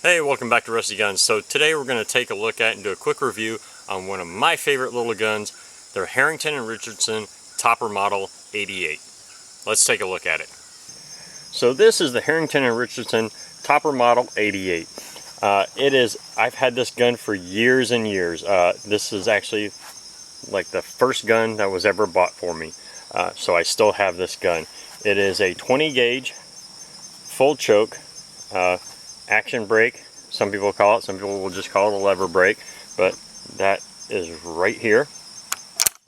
Hey, welcome back to Rusty Guns. So today we're going to take a look at and do a quick review on one of my favorite little guns, their Harrington & Richardson Topper Model 88. Let's take a look at it. So this is the Harrington & Richardson Topper Model 88. I've had this gun for years and years. This is actually like the first gun that was ever bought for me. So I still have this gun. It is a 20 gauge full choke action brake, some people call it. Some people will just call it a lever brake, but that is right here,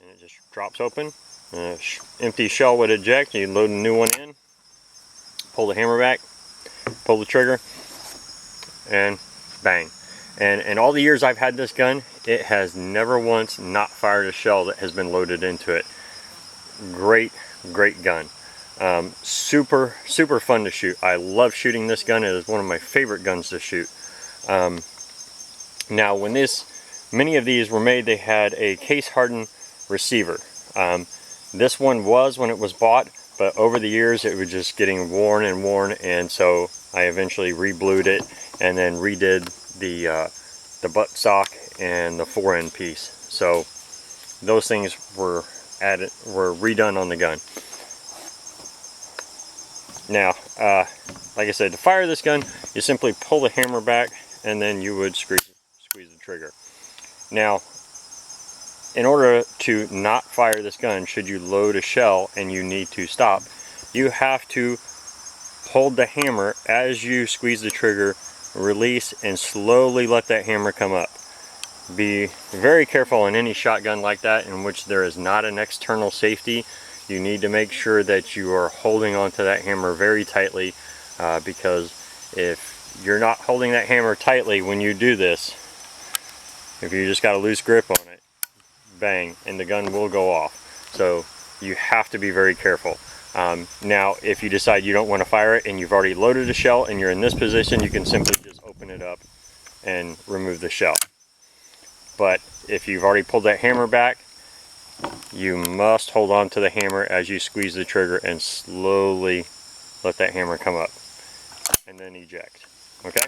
and it just drops open. Empty shell would eject. You load a new one in, pull the hammer back, pull the trigger, and bang. And in all the years I've had this gun, it has never once not fired a shell that has been loaded into it. Great gun. Super fun to shoot. I love shooting this gun. It is one of my favorite guns to shoot. Now when many of these were made, they had a case hardened receiver. This one was when it was bought, but over the years it was just getting worn, and so I eventually re-blued it and then redid the butt stock and the fore-end piece. So those things were redone on the gun. Now, like I said, to fire this gun, you simply pull the hammer back and then you would squeeze the trigger. Now, in order to not fire this gun, should you load a shell and you need to stop, you have to hold the hammer as you squeeze the trigger, release, and slowly let that hammer come up. Be very careful on any shotgun like that in which there is not an external safety. You need to make sure that you are holding onto that hammer very tightly, because if you're not holding that hammer tightly when you do this, if you just got a loose grip on it, bang, and the gun will go off. So you have to be very careful. Now, if you decide you don't want to fire it and you've already loaded a shell and you're in this position, you can simply just open it up and remove the shell. But if you've already pulled that hammer back, you must hold on to the hammer as you squeeze the trigger and slowly let that hammer come up and then eject. Okay?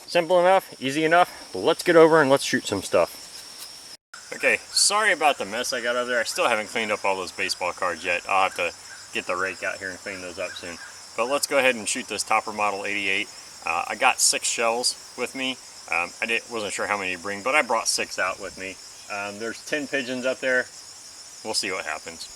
Simple enough, easy enough. Let's get over and let's shoot some stuff. Okay, sorry about the mess I got over there. I still haven't cleaned up all those baseball cards yet. I'll have to get the rake out here and clean those up soon. But let's go ahead and shoot this Topper Model 88. I got 6 shells with me. Wasn't sure how many to bring, but I brought 6 out with me. There's 10 pigeons up there. We'll see what happens.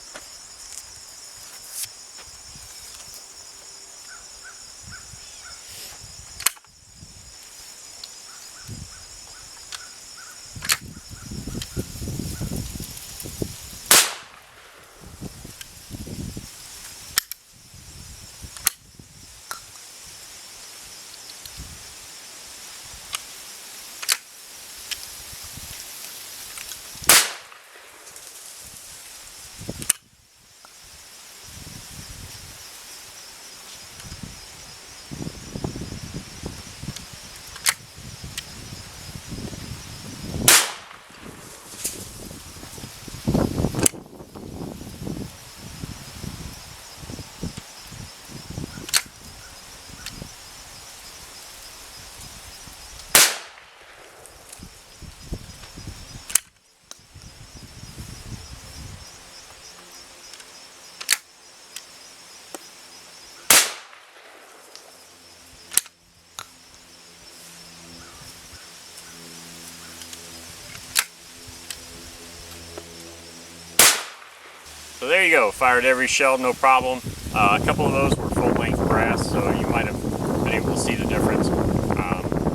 So there you go, fired every shell, no problem. A couple of those were full-length brass, so you might have been able to see the difference.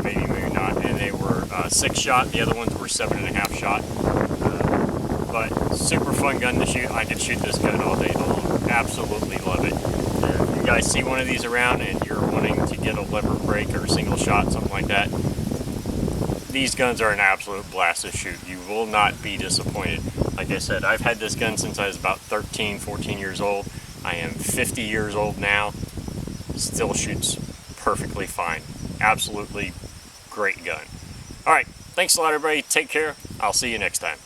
Maybe not. And they were 6 shot, the other ones were 7.5 shot. But super fun gun to shoot. I could shoot this gun all day long. Absolutely love it. If you guys see one of these around and you're wanting to get a lever brake or a single shot, something like that, these guns are an absolute blast to shoot. You will not be disappointed. Like I said, I've had this gun since I was about 13, 14 years old. I am 50 years old now. Still shoots perfectly fine. Absolutely great gun. Alright, thanks a lot everybody. Take care. I'll see you next time.